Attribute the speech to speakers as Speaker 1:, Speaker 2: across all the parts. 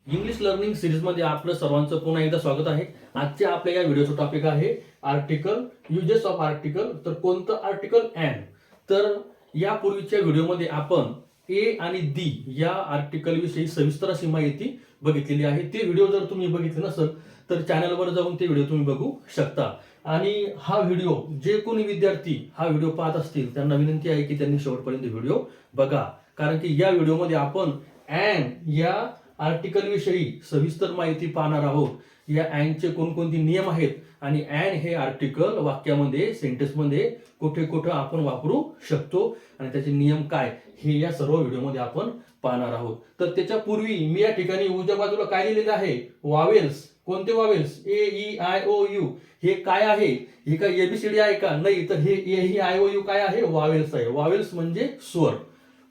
Speaker 1: English learning सिरीजमध्ये आपलं सर्वांचं पुन्हा एकदा स्वागत आहे. आजच्या आपल्या या व्हिडिओचं टॉपिक आहे आर्टिकल, युजेस ऑफ आर्टिकल. तर कोणतं आर्टिकल? अँड. तर यापूर्वीच्या व्हिडिओमध्ये आपण ए आणि दी या आर्टिकल विषयी सविस्तर अशी माहिती बघितलेली आहे. ते व्हिडिओ जर तुम्ही बघितले नसेल तर चॅनलवर जाऊन ते व्हिडिओ तुम्ही बघू शकता. आणि हा व्हिडिओ जे कोणी विद्यार्थी हा व्हिडिओ पाहत असतील त्यांना विनंती आहे की त्यांनी शेवटपर्यंत व्हिडिओ बघा, कारण की या व्हिडिओमध्ये आपण अँड या आर्टिकल विषयी सविस्तर माहिती पाहणार आहोत. या अँडचे कोणकोणते नियम आहेत आणि अँड हे आर्टिकल वाक्यामध्ये, सेंटेन्समध्ये कुठे कुठे आपण वापरू शकतो आणि त्याचे नियम काय हे या सर्व व्हिडिओमध्ये आपण पाहणार आहोत. तर त्याच्यापूर्वी मी या ठिकाणी उजव्या बाजूला काय लिहिलेलं आहे? वावेल्स. कोणते vowels? A, E, I, O, U. हे काय आहे? हे काय एबीसीडी आहे का? नाही. तर हे ए, ई, आय, ओ, यू काय आहे? वावेल्स आहे. वावेल्स म्हणजे स्वर.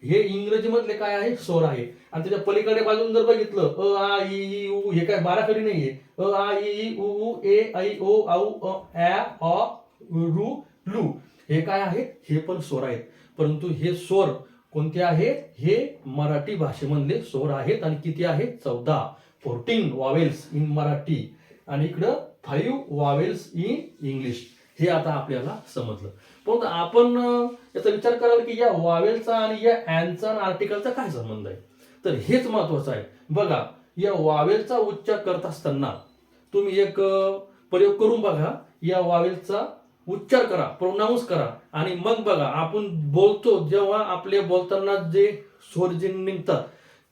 Speaker 1: हे इंग्रजीमधले काय आहे? स्वर आहे. आणि त्याच्या पलीकडे बाजून जर बघितलं अ, आ, इ, ई, उ, हे काय बाराखडी नाहीये. अ, आ, इ, ई, उ, ऊ, ए, ऐ, ओ, औ, अ, रु, लू. हे काय आहे? हे पण स्वर आहेत. परंतु हे स्वर कोणते आहेत? हे मराठी भाषेमधले स्वर आहेत. आणि किती आहेत? 14 वावेल्स इन मराठी आणि इकडं 5 वावेल्स इन इंग्लिश. हे आता आपल्याला समजलं. पण आपण याचा विचार कराल की या वावेलचा आणि या अँडचा आणि आर्टिकलचा काय संबंध आहे? तर हेच महत्वाचं आहे. बघा, या वावेलचा उच्चार करत असताना तुम्ही एक प्रयोग करून बघा. या वावेलचा उच्चार करा, प्रोनाऊन्स करा आणि मग बघा आपण बोलतो जेव्हा आपले बोलताना जे स्वर जे निघतात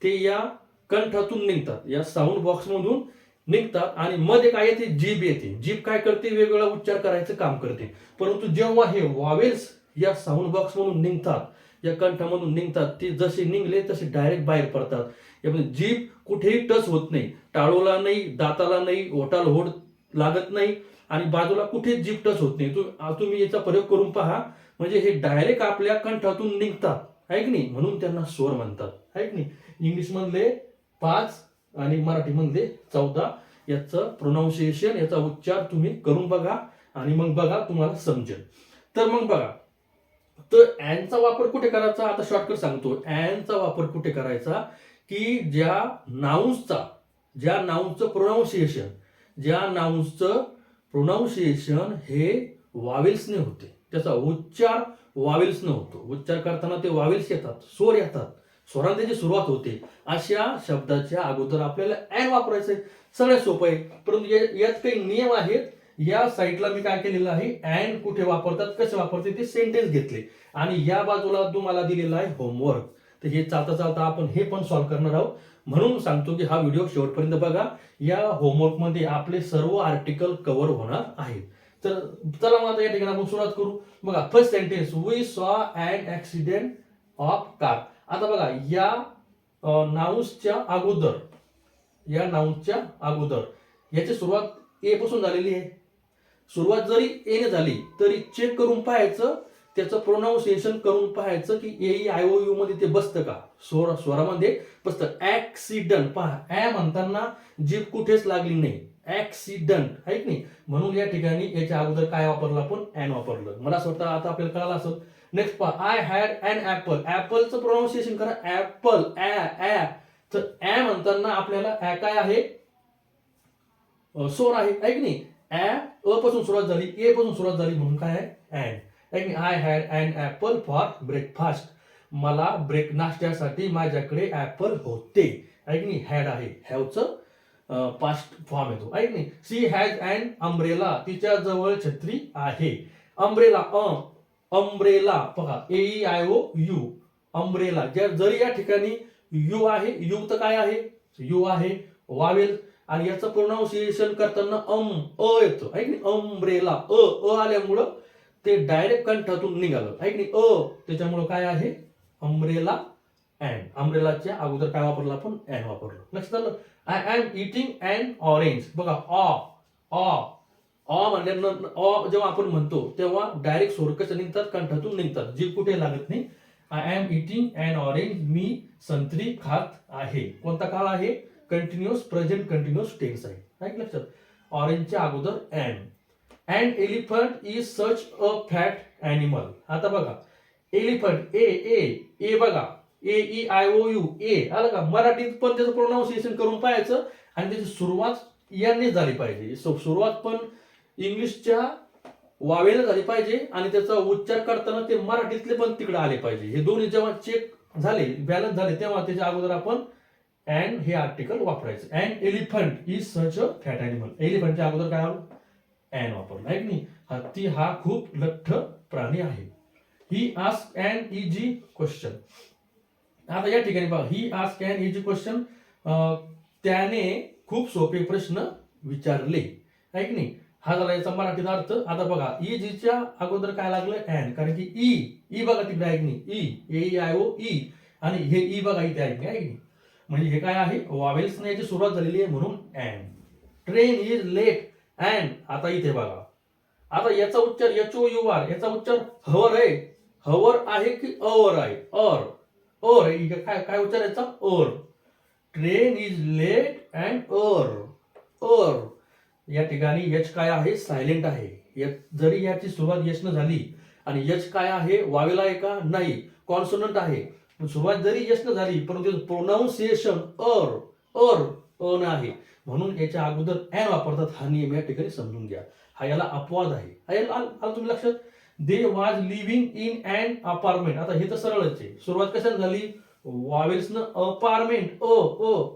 Speaker 1: ते या कंठातून निघतात, या साऊंड बॉक्स मधून निघतात आणि मध्ये काय येते? जीभ येते. जीभ काय करते? वेगवेगळा उच्चार करायचं काम करते. परंतु जेव्हा हे वावेल्स या साऊंड बॉक्स मधून निघतात, या कंठामधून निघतात, ते जसे निघले तसे डायरेक्ट बाहेर पडतात. यामध्ये जीभ कुठेही टच होत नाही, टाळूला नाही, दाताला नाही, ओठाला होड लागत नाही आणि बाजूला कुठेच जीभ टच होत नाही. तुम्ही याचा प्रयोग करून पहा. म्हणजे हे डायरेक्ट आपल्या कंठातून निघतात, आहे की नाही? म्हणून त्यांना स्वर म्हणतात, आहे की नाही? इंग्लिश मधले 5 आणि मराठी मधले 14. याचं प्रोनाऊन्सिएशन, याचा उच्चार तुम्ही करून बघा आणि मग बघा तुम्हाला समजेल. तर मग बघा, तर अँडचा वापर कुठे करायचा? आता शॉर्टकट सांगतो. अँडचा वापर कुठे करायचा? की ज्या नाउन्सचं प्रोनाऊन्सिएशन हे वावेल्सने होते, त्याचा उच्चार वावेल्सने होतो. उच्चार करताना ते वावेल्स येतात, स्वर येतात, स्वरांत त्याची सुरुवात होते. अशा शब्दाच्या अगोदर आपल्याला अँड वापरायचंय. सगळ्यात सोपं आहे. परंतु यात काही नियम आहेत. या साईडला मी काय केलेलं आहे? अँड कुठे वापरतात, कसे वापरते ते सेंटेन्स घेतले आणि या बाजूला तुम्हाला दिलेला आहे होमवर्क. तर हे चालता चालता आपण हे पण सॉल्व्ह करणार आहोत. म्हणून सांगतो की हा व्हिडिओ शेवटपर्यंत बघा. या होमवर्क मध्ये आपले सर्व आर्टिकल कव्हर होणार आहेत. तर चला मग आता या ठिकाणी आपण सुरुवात करू. बघा, फर्स्ट सेंटेन्स, वी सॉ अँड ऍक्सिडेंट ऑफ कार. आता बघा, या नाउन्सच्या अगोदर याची सुरुवात ए पासून झालेली आहे. सुरुवात जरी ए ने झाली तरी चेक करून पाहायचं, त्याचं प्रोनाऊन्सिएशन करून पाहायचं की ए, आय, ओ, यू मध्ये ते बसतं का, स्वरामध्ये बसतं. ऍक्सिडंट पहा, ऍ म्हणताना जीभ कुठेच लागली नाही. ऍक्सिडंट, आहे की नाही? म्हणून या ठिकाणी याच्या अगोदर काय वापरलं आपण? अँड वापरलं. मला असं वाटतं आता आपल्याला कळालं असेल. नेक्स्ट पहा, आय हॅड अॅन ऍपल. ऍपलचं प्रोनाऊन्सिएशन करा, ऍपल. ऍ. तर ऍ म्हणताना आपल्याला ऍ काय आहे? स्वर आहे की नाही? अ पासून सुरुवात झाली, ए पासून सुरुवात झाली, म्हणून काय आहे? And. I had an apple for breakfast. मला नाश्त्यासाठी माझ्याकडे ऍपल होते, आहे की नाही? हॅड आहे, हॅवचं पास्ट फॉर्म येतो, आहे की नाही? She has an umbrella. तिच्या जवळ छत्री आहे. अम्ब्रेला, अम्ब्रेला बघा, A, E, I, O, U. Umbrella. जरी या ठिकाणी यू आहे, यू तर काय आहे? यू आहे वावेल आणि याचं प्रोनाऊन्सिएशन करताना येतो, आहे की नाही? अम्ब्रेला. आल्यामुळं ते डायरेक्ट कंठातून निघालं, आहे की नाही? त्याच्यामुळं काय आहे? अम्ब्रेला. अँड. अम्ब्रेलाच्या अगोदर काय वापरलं आपण? अँड वापरलं. लक्षात आलं? I am eating and orange. बघा, म्हणल्यानंतर जेव्हा आपण म्हणतो तेव्हा डायरेक्ट स्वर कसे निघतात? कंठातून निघतात, जीभ कुठे लागत नाही. I am eating and orange. मी संत्री खात आहे. कोणता काळ आहे? कंटिन्युअस प्रेझेंट कंटिन्युअस टेन्स आहे. right? लक्षात. ऑरेंजच्या अगोदर and. And elephant is such a fat animal. आता बघा, एलिफंट, ए बघा, A E I O U A, आलं का? मराठीत पण त्याचं प्रोनाऊन्सिएशन करून पाहायचं आणि त्याची सुरुवात यानेच झाली पाहिजे. सुरुवात पण इंग्लिशच्या वावेला झाली पाहिजे आणि त्याचा उच्चार करताना ते मराठीतले पण तिकडे आले पाहिजे. हे दोन्ही जेव्हा चेक झाले, बॅलन्स झाले, तेव्हा त्याच्या अगोदर आपण अँड हे आर्टिकल वापरायचं. And elephant is such a fat animal. एलिफंटच्या अगोदर काय आलं? अँड वापरलं आहे की नाही. हत्ती हा खूप लठ्ठ प्राणी आहे. He ask and easy question. आता या ठिकाणी बघा, he ask and easy question, त्याने खूप सोपे प्रश्न विचारले आहे की नाही. हा झाला याचा मराठीत अर्थ. आता बघा, इजीच्या अगोदर काय लागलं? अँड, कारण की ई बघा तिकडे आहे की नाही, ई आय ओ ई, आणि हे ई बघा इथे आहे की नाही. म्हणजे हे काय आहे? वावेल्सने याची सुरुवात झालेली आहे म्हणून and. Train is late and, आता इथे बघा, आता याचा उच्चार एच ओ यू आर, याचा उच्चार हवर आहे. हवर आहे की अवर आहे? और काय काय उच्चार याचा? और. ट्रेन इज लेट अँड और. या ठिकाणी एच काय आहे? सायलेंट आहे. जरी याची सुरुवात एच न झाली, आणि एच काय आहे? वावेला आहे का? नाही, कॉन्सोनंट आहे. सुरुवात जरी एच न झाली, परंतु प्रोनाऊन्सिएशन अन आहे, म्हणून याच्या अगोदर अँड वापरतात. हा नियम या ठिकाणी समजून घ्या. हा याला अपवाद आहे. आलं तुम्ही लक्षात? They was living in and apartment. आता हे तर सरळच आहे. सुरुवात कशाने झाली? वावेल्सनं अपार्टमेंट,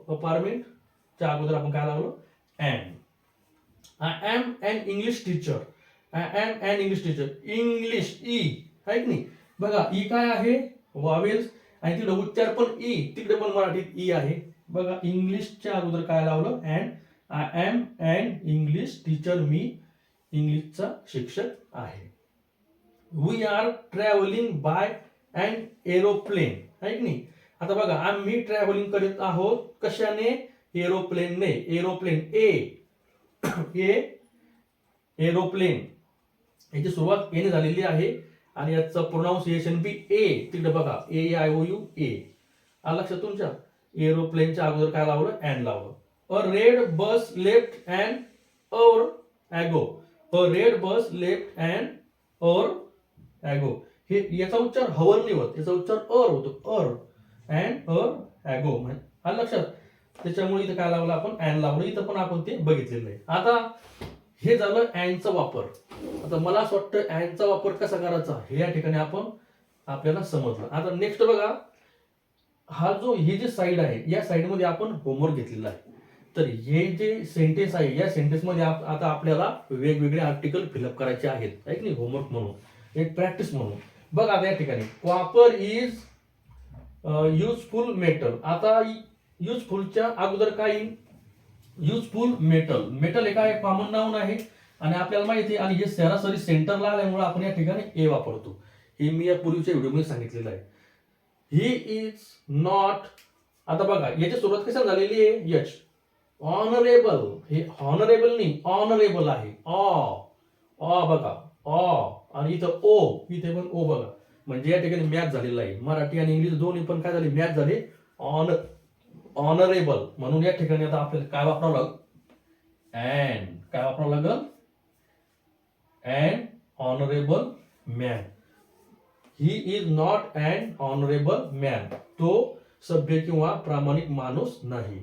Speaker 1: अपार्टमेंटच्या अगोदर आपण काय लावलं? And. I am an English teacher. English E आहे की नाही. बघा, ई काय आहे? वावेल्स, आणि तिकडे उच्चार पण ई, तिकडे पण मराठीत ई आहे. बघा, इंग्लिशच्या अगोदर काय लावलं? And. I am an English teacher. मी इंग्लिशचा शिक्षक आहे. We are travelling by and aeroplane आहे की नाही. आता बघा, आम्ही ट्रॅव्हलिंग करत आहोत कशाने? एरोप्लेनने. एरोप्लेन एरोप्लेन, याची सुरुवात एने झालेली आहे आणि याचं प्रोनाऊन्सिएशन बी ए, तिकडे बघा, ए आय ओ यू ए. लक्षात तुमच्या? एरोप्लेनच्या अगोदर काय लावलं? अँड लावलं. अ रेड बस लेफ्ट अँड और ago. A red bus left and और ॲगो. हे याचा उच्चार हवर नाही होत, याचा उच्चार होतो. And ago. आलं लक्षात? त्याच्यामुळे इथं काय लावलं आपण? अँड लावलं. इथं पण आपण ते बघितलेलं आहे. आता हे झालं अँडचा वापर. आता मला असं वाटतं अँडचा वापर कसा करायचा हे या ठिकाणी आपल्याला समजलं. आता नेक्स्ट बघा, ही जी साईड आहे, या साईडमध्ये आपण होमवर्क घेतलेला आहे. तर हे जे सेंटेन्स आहे, या सेंटेन्समध्ये आता आपल्याला वेगवेगळे आर्टिकल फिलअप करायचे आहेत, आहे की नाही, होमवर्क म्हणून, एक प्रॅक्टिस म्हणून. बघा, आता या ठिकाणी कॉपर इज युजफुल मेटल. आता युजफुलच्या अगोदर काय? युजफुल मेटल हे काय? कॉमन नाऊन आहे आणि आपल्याला माहिती आहे, आणि हे सरासरी सेंटरला आल्यामुळे आपण या ठिकाणी ए वापरतो. हे मी या पूर्वीच्या व्हिडिओमध्ये सांगितलेलं आहे. He is not. आता बघा, याची सुरुवात कशा झालेली आहे? एच. ऑनरेबल, हे ऑनरेबल नाही, ऑनरेबल आहे. बघा, आणि इथं ओ, इथे पण ओ बघा. म्हणजे या ठिकाणी मॅच झालेला आहे. मराठी आणि इंग्लिश दोन्ही पण काय झाले? मॅच झाले. ऑनरेबल, म्हणून या ठिकाणी आता आपल्याला काय वापरावं लागेल? अँड. काय वापरावं लागेल? And honourable man. He is not and honourable man. तो सभ्य किंवा प्रामाणिक माणूस नाही.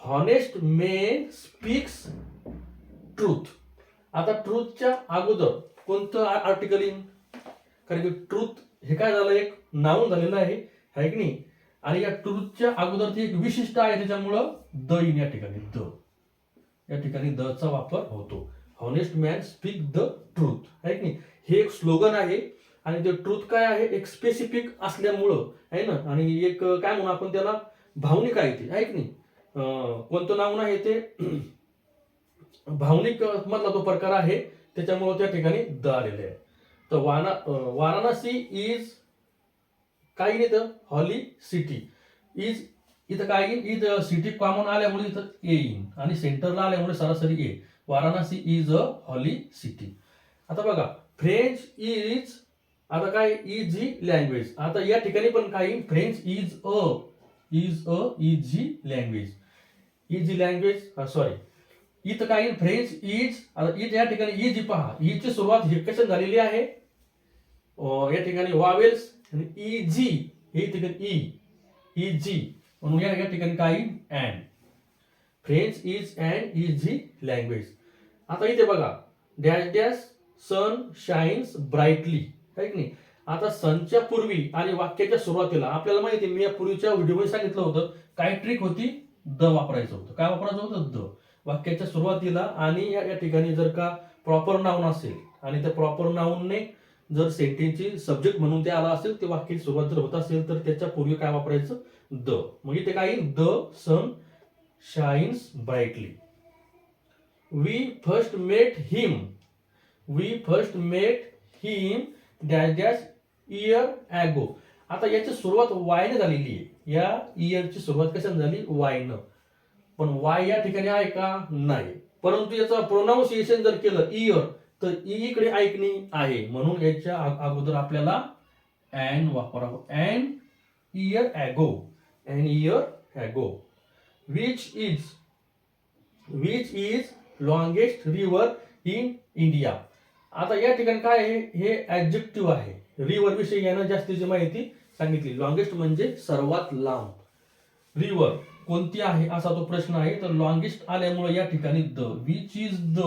Speaker 1: Honest main speaks truth. आता ट्रूथच्या अगोदर कोणतं आर्टिकल येईल? कारण की ट्रूथ हे काय झालं? एक नाऊन झालेलं आहे की नाही. आणि या ट्रूथच्या अगोदर ती एक विशिष्ट आहे, त्याच्यामुळं द इन या ठिकाणी या ठिकाणी द चा वापर होतो. Honest man speak the truth आहे की नाही. हे एक स्लोगन आहे आणि ते ट्रूथ काय आहे? एक स्पेसिफिक असल्यामुळं आहे ना, आणि एक काय म्हणू आपण त्याला? भावनिक आहे ते, आहे की नाही. कोणतं नाऊन आहे ते? भावनिक मधला तो प्रकार आहे, त्याच्यामुळे त्या ठिकाणी द आलेले आहे. तर वाराणसी इज काय नाही, तर हॉली सिटी. इज इथं काय येईल? इज सिटी कॉमन आल्यामुळे इथं ए येईल आणि सेंटरला आल्यामुळे सरासरी A. Varanasi is a holy city. आता बघा, फ्रेंच इज, आता काय? Easy language. आता या ठिकाणी पण काय? French is a easy language. Easy language, sorry, इथं काय? French is. आता इज या ठिकाणी इज पहा, इजची सुरुवात ही कशाने झालेली आहे? या ठिकाणी वावेल्स आणि इजी, हे ठिकाणी ई, इझी, म्हणून या ठिकाणी काय and. French is and easy language. आता इथे बघा डॅश डॅश सन शाईन्स ब्राईटली, आहे की नाही. आता सनच्या पूर्वी आणि वाक्याच्या सुरुवातीला आपल्याला माहिती आहे, मी या पूर्वीच्या व्हिडिओमध्ये सांगितलं होतं काय ट्रिक होती, द वापरायचं होतं. काय वापरायचं होतं, द वाक्याच्या सुरुवातीला. आणि या ठिकाणी जर का प्रॉपर नाऊन असेल आणि त्या प्रॉपर नाऊनने जर सेंटेन्सची सब्जेक्ट म्हणून ते आला असेल, ते वाक्याची सुरुवात जर होत असेल तर त्याच्या पूर्वी काय वापरायचं, द. मग इथे काय the sun shines brightly. We first met him, we first met him dash dash year ago. आता याची सुरुवात वायने झालेली आहे. या इयरची सुरुवात कशाने झाली, वायनं. पण वाय या ठिकाणी आहे का, नाही. परंतु याचं प्रोनाऊन्सिएशन जर केलं इयर तर इकडे ऐकणी आहे, म्हणून याच्या अगोदर आपल्याला अँड वापरावं. And year ago, and year ago. Which is longest river in India. आता या ठिकाणी काय आहे, हे ऍडजेक्टिव्ह आहे. रिव्हर विषयी यानं जास्तीची माहिती सांगितली. लॉंगेस्ट म्हणजे सर्वात लांब. रिव्हर कोणती आहे असा तो प्रश्न आहे, तर लॉंगेस्ट आल्यामुळे या ठिकाणी the. Which is the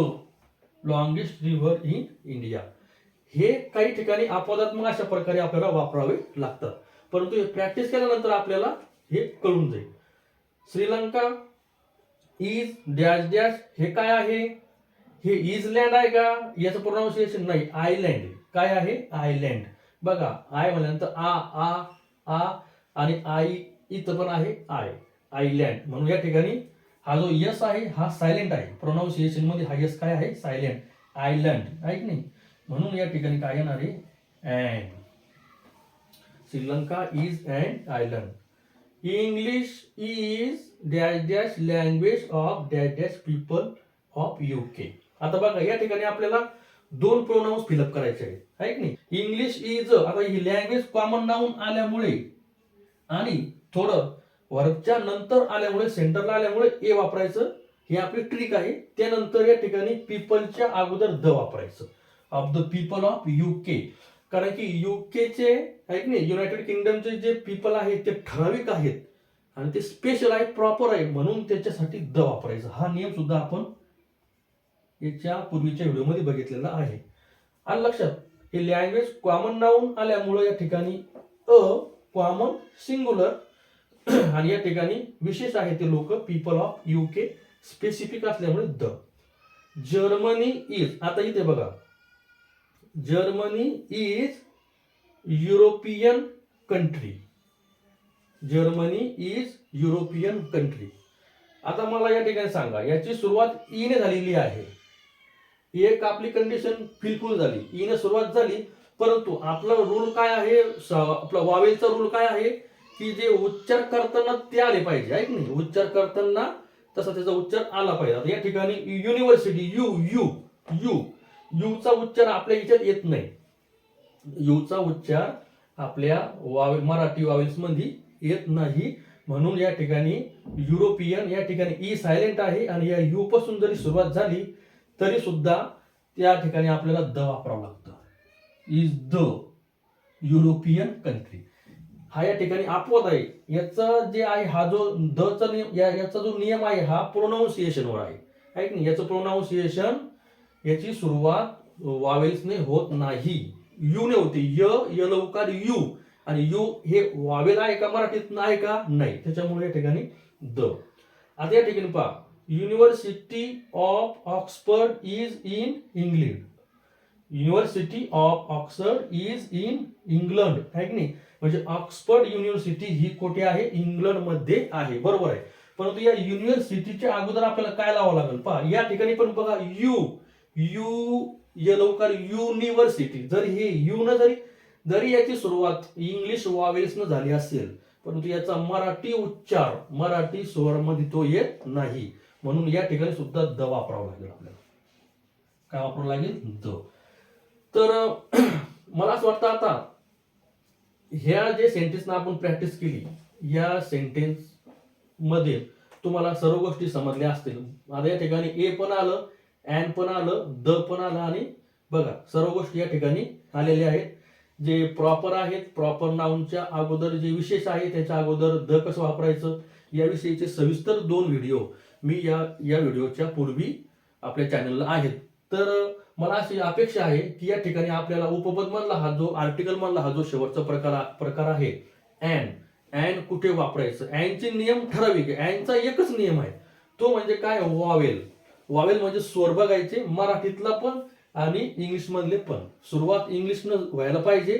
Speaker 1: longest river in India. हे काही ठिकाणी अपवादात्मक अशा प्रकारे आपल्याला वापरावे लागतात, परंतु हे प्रॅक्टिस केल्यानंतर आपल्याला हे कळून जाईल. श्रीलंका इज डॅश डॅश, हे काय आहे, हे इजलँड आहे का, याचं प्रोनाऊन्सिएशन नाही, आयलँड. काय आहे, आयलँड. बघा आय म्हणल्यानंतर आ आणि आई इथं पण आहे आय, आयलँड. म्हणून या ठिकाणी हा जो यस आहे हा सायलेंट आहे. प्रोनाऊन्सिएशन मध्ये हा यस काय आहे, सायलेंट. आयलँड आहे की नाही, म्हणून या ठिकाणी काय येणार आहे, and. Sri Lanka is and island. English is dash dash language of dash dash people of UK. आता बघा या ठिकाणी आपल्याला दोन प्रोनाउन्स फिलअप करायचे आहेत, आहे की नाही. इंग्लिश इज, आता ही लँग्वेज कॉमन नाऊन आल्यामुळे आणि थोडं वर्बच्या नंतर आल्यामुळे, सेंटरला आल्यामुळे ए वापरायचं, ही आपली ट्रिक आहे. त्यानंतर या ठिकाणी पीपलच्या अगोदर द वापरायचं, of the people of UK. कारण की युकेचे, आहे की नाही, युनायटेड किंगडमचे जे पीपल आहेत ते ठराविक आहेत आणि ते स्पेशल आहे, प्रॉपर आहे, म्हणून त्याच्यासाठी द वापरायचं. हा नियम सुद्धा आपण याच्या पूर्वीच्या व्हिडिओमध्ये बघितलेला आहे. आणि लक्षात, हे लँग्वेज कॉमन नाऊन आल्यामुळे या ठिकाणी अ कॉमन सिंग्युलर आणि या ठिकाणी विशेष आहे ते लोक, पीपल ऑफ UK स्पेसिफिक असल्यामुळे द. जर्मनी इज, आता इथे बघा Germany is European country, Germany is European country. आता मला या ठिकाणी सांगा, याची सुरुवात ई ने झालेली आहे. एक आपली कंडिशन फिलफुल झाली, ई ने सुरुवात झाली, परंतु आपला रूल काय आहे, आपला वावेलचा रूल काय आहे की जे उच्चार करताना ते आले पाहिजे, आहे की नाही. उच्चार करताना तसा त्याचा उच्चार आला पाहिजे. आता या ठिकाणी युनिव्हर्सिटी, यू यू यू यूचा उच्चार आपल्या याच्यात येत नाही. यूचा उच्चार आपल्या मराठी वावेल्स मध्ये येत नाही, म्हणून या ठिकाणी युरोपियन, या ठिकाणी ई सायलेंट आहे आणि या यू पासून जरी सुरुवात झाली तरी सुद्धा त्या ठिकाणी आपल्याला द वापरावं लागतं. Is the European country. हा या ठिकाणी अपवाद आहे. याचा जे आहे हा जो दचा नियम, याचा जो नियम आहे हा प्रोनाऊन्सिएशनवर आहे की नाही. याचं प्रोनाऊन्सिएशन, याची सुरुवात वावेल्सने होत नाही, यू ने होते. य लवकर यू, आणि यू हे वावेल आहे का मराठीत, नाही का, नाही. त्याच्यामुळे या ठिकाणी द. आता या ठिकाणी पहा, university of Oxford is in England, university of Oxford is in England, आहे की नाही. म्हणजे ऑक्सफर्ड युनिव्हर्सिटी ही कुठे आहे, इंग्लंड मध्ये आहे, बरोबर आहे. परंतु या युनिव्हर्सिटीच्या अगोदर आपल्याला काय लावावं लागेल पहा. या ठिकाणी पण बघा यू या लवकर युनिव्हर्सिटी, जरी हे यू न जरी याची सुरुवात इंग्लिश वावेल्स न झाली असेल, परंतु याचा मराठी उच्चार मराठी स्वरमध्ये तो येत नाही, म्हणून या ठिकाणी सुद्धा द वापरावं लागेल आपल्याला. काय वापरावं लागेल, द. तर मला असं वाटतं आता ह्या जे सेंटेन्सना आपण प्रॅक्टिस केली, या सेंटेन्स मध्ये तुम्हाला सर्व गोष्टी समजल्या असतील. आता या ठिकाणी ए पण आलं, अँड पण आलं, द पण आलं, आणि बघा सर्व गोष्टी या ठिकाणी आलेल्या आहेत. जे प्रॉपर आहेत, प्रॉपर नाऊनच्या अगोदर जे विशेष आहे त्याच्या अगोदर द कसं वापरायचं याविषयीचे सविस्तर 2 व्हिडिओ मी या व्हिडिओच्या पूर्वी आपल्या चॅनलला आहेत. तर मला अशी अपेक्षा आहे की या ठिकाणी आपल्याला उपपद मधला हा जो आर्टिकल मधला हा जो शेवटचा प्रकार आहे अँड कुठे वापरायचं, अँडचे नियम ठराविक आहे. अँडचा एकच नियम आहे, तो म्हणजे काय, वावेल. वावेल म्हणजे स्वर बघायचे, मराठीतला पण आणि इंग्लिश मधले पण. सुरुवात इंग्लिशनं व्हायला पाहिजे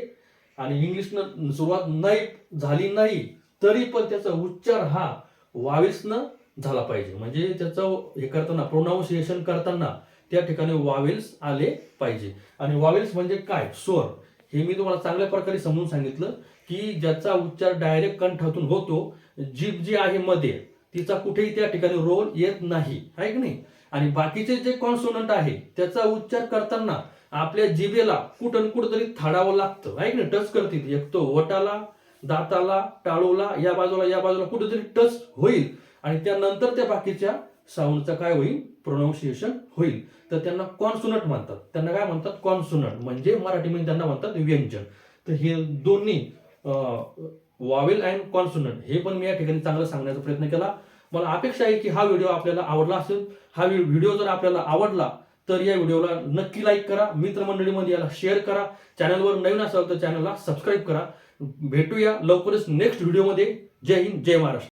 Speaker 1: आणि इंग्लिशनं सुरुवात नाही झाली नाही तरी पण त्याचा उच्चार हा वावेल्सनं झाला पाहिजे. म्हणजे त्याचं हे करताना प्रोनाऊन्सिएशन करताना त्या ठिकाणी वावेल्स आले पाहिजे. आणि वावेल्स म्हणजे काय, स्वर. हे मी तुम्हाला चांगल्या प्रकारे समजून सांगितलं की ज्याचा उच्चार डायरेक्ट कंठातून होतो, जीभ जी आहे मध्ये तिचा कुठेही त्या ठिकाणी रोल येत नाही, आहे की नाही. आणि बाकीचे जे कॉन्सोनंट आहे त्याचा उच्चार करताना आपल्या जिभेला कुठं कुठंतरी थाडावं लागतं, आहे की नाही. टच करते, एक तो वटाला, दाताला, टाळूला, या बाजूला कुठेतरी टच होईल आणि त्यानंतर त्या बाकीच्या साऊंडचा काय होईल, प्रोनाऊन्सिएशन होईल. तर त्यांना कॉन्सोनंट म्हणतात. त्यांना काय म्हणतात, कॉन्सोनंट. म्हणजे मराठीमध्ये त्यांना म्हणतात व्यंजन. तर हे दोन्ही वावेल अँड कॉन्सोनंट हे पण मी या ठिकाणी चांगलं सांगण्याचा प्रयत्न केला. मला अपेक्षा आहे की हा व्हिडिओ आपल्याला आवडला असेल. हा व्हिडिओ जर आपल्याला आवडला तर या व्हिडिओला नक्की लाईक करा, मित्रमंडळीमध्ये याला शेअर करा. चॅनलवर नवीन असाल तर चॅनलला सबस्क्राईब करा. भेटूया लवकरच नेक्स्ट व्हिडिओमध्ये. जय हिंद, जय महाराष्ट्र.